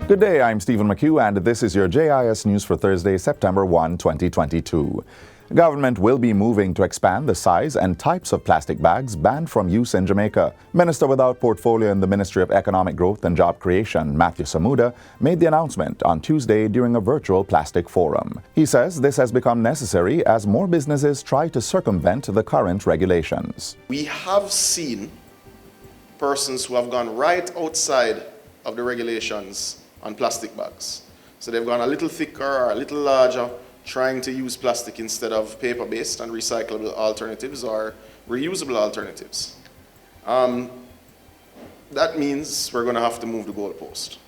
Good day, I'm Stephen McHugh, and this is your JIS News for Thursday, September 1, 2022. Government will be moving to expand the size and types of plastic bags banned from use in Jamaica. Minister without portfolio in the Ministry of Economic Growth and Job Creation, Matthew Samuda, made the announcement on Tuesday during a virtual plastic forum. He says this has become necessary as more businesses try to circumvent the current regulations. We have seen persons who have gone right outside of the regulations on plastic bags. So they've gone a little thicker or a little larger, trying to use plastic instead of paper-based and recyclable alternatives or reusable alternatives. That means we're going to have to move the goalpost.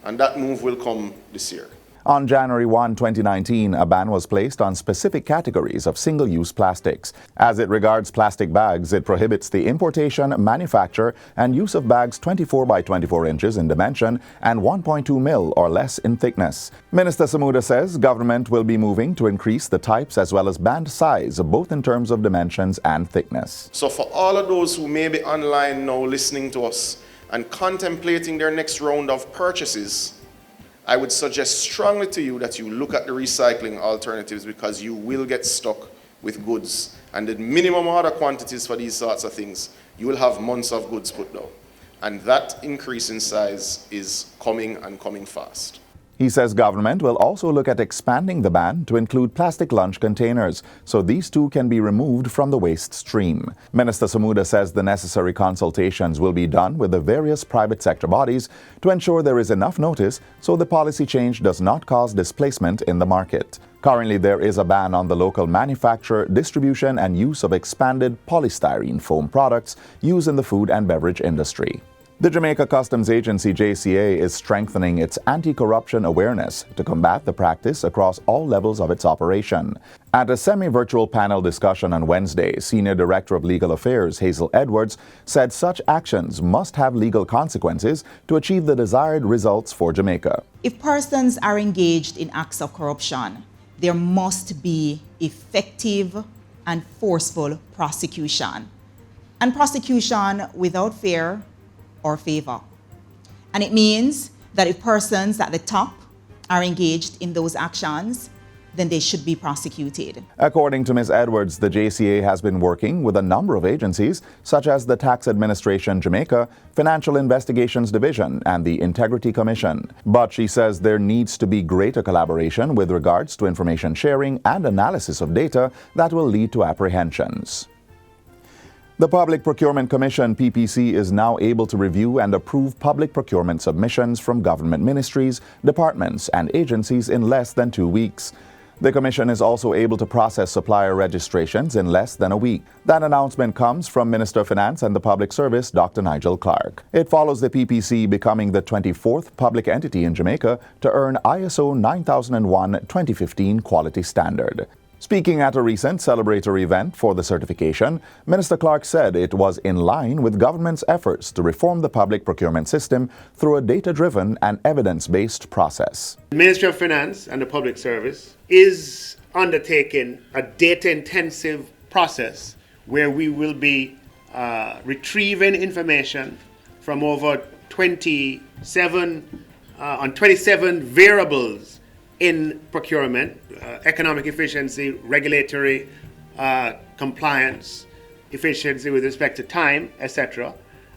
And that move will come this year. On January 1, 2019, a ban was placed on specific categories of single-use plastics. As it regards plastic bags, it prohibits the importation, manufacture, and use of bags 24 by 24 inches in dimension and 1.2 mil or less in thickness. Minister Samuda says government will be moving to increase the types as well as band size, both in terms of dimensions and thickness. So for all of those who may be online now listening to us and contemplating their next round of purchases, I would suggest strongly to you that you look at the recycling alternatives, because you will get stuck with goods. And the minimum order quantities for these sorts of things, you will have months of goods put down. And that increase in size is coming and coming fast. He says government will also look at expanding the ban to include plastic lunch containers, so these too can be removed from the waste stream. Minister Samuda says the necessary consultations will be done with the various private sector bodies to ensure there is enough notice so the policy change does not cause displacement in the market. Currently, there is a ban on the local manufacture, distribution, and use of expanded polystyrene foam products used in the food and beverage industry. The Jamaica Customs Agency, JCA, is strengthening its anti-corruption awareness to combat the practice across all levels of its operation. At a semi-virtual panel discussion on Wednesday, Senior Director of Legal Affairs, Hazel Edwards, said such actions must have legal consequences to achieve the desired results for Jamaica. If persons are engaged in acts of corruption, there must be effective and forceful prosecution. And prosecution without fear or favor. And it means that if persons at the top are engaged in those actions, then they should be prosecuted. According to Ms. Edwards, the JCA has been working with a number of agencies, such as the Tax Administration Jamaica, Financial Investigations Division, and the Integrity Commission. But she says there needs to be greater collaboration with regards to information sharing and analysis of data that will lead to apprehensions. The Public Procurement Commission, PPC, is now able to review and approve public procurement submissions from government ministries, departments, and agencies in less than 2 weeks. The Commission is also able to process supplier registrations in less than a week. That announcement comes from Minister of Finance and the Public Service, Dr. Nigel Clark. It follows the PPC becoming the 24th public entity in Jamaica to earn ISO 9001-2015 quality standard. Speaking at a recent celebratory event for the certification, Minister Clark said it was in line with government's efforts to reform the public procurement system through a data-driven and evidence-based process. The Ministry of Finance and the Public Service is undertaking a data-intensive process where we will be retrieving information from over 27 variables in procurement, economic efficiency, regulatory compliance, efficiency with respect to time, etc.,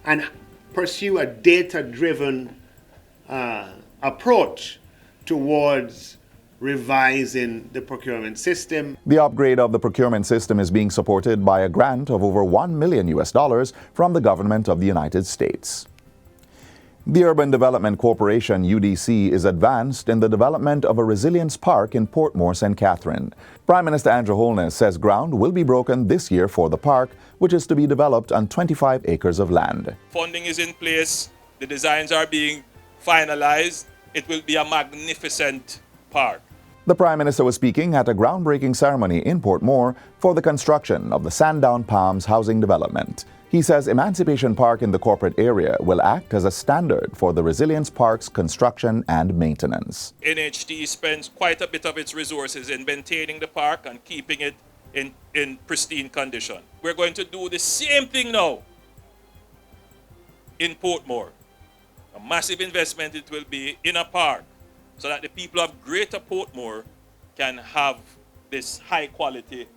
and pursue a data-driven approach towards revising the procurement system. The upgrade of the procurement system is being supported by a grant of over $1 million from the government of the United States. The Urban Development Corporation, UDC, is advanced in the development of a resilience park in Portmore, St. Catherine. Prime Minister Andrew Holness says ground will be broken this year for the park, which is to be developed on 25 acres of land. Funding is in place, the designs are being finalized. It will be a magnificent park. The Prime Minister was speaking at a groundbreaking ceremony in Portmore for the construction of the Sandown Palms housing development. He says Emancipation Park in the corporate area will act as a standard for the Resilience Park's construction and maintenance. NHT spends quite a bit of its resources in maintaining the park and keeping it in pristine condition. We're going to do the same thing now in Portmore. a massive investment it will be in a park so that the people of Greater Portmore can have this high quality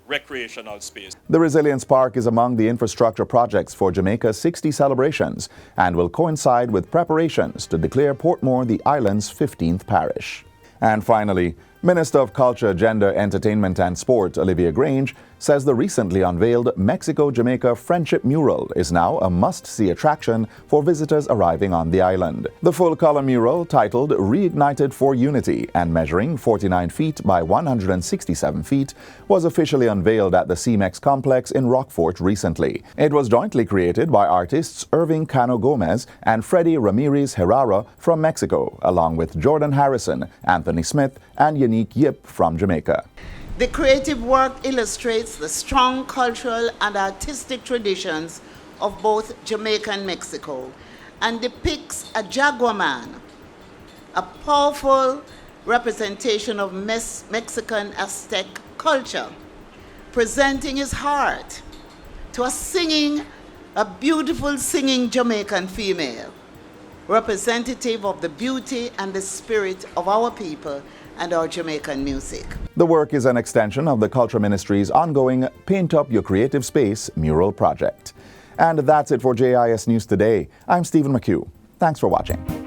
recreational space. The Resilience Park is among the infrastructure projects for Jamaica's 60 celebrations and will coincide with preparations to declare Portmore the island's 15th parish. And finally, Minister of Culture, Gender, Entertainment and Sport, Olivia Grange, says the recently unveiled Mexico-Jamaica Friendship Mural is now a must-see attraction for visitors arriving on the island. The full-color mural, titled Reignited for Unity and measuring 49 feet by 167 feet, was officially unveiled at the CMEX complex in Rockfort recently. It was jointly created by artists Irving Cano Gomez and Freddy Ramirez Herrera from Mexico, along with Jordan Harrison, Anthony Smith, and Unique Yip from Jamaica. The creative work illustrates the strong cultural and artistic traditions of both Jamaica and Mexico and depicts a Jaguar man, a powerful representation of Mexican Aztec culture, presenting his heart to a beautiful singing Jamaican female, representative of the beauty and the spirit of our people and our Jamaican music. The work is an extension of the Culture Ministry's ongoing Paint Up Your Creative Space mural project. And that's it for JIS News Today. I'm Stephen McHugh. Thanks for watching.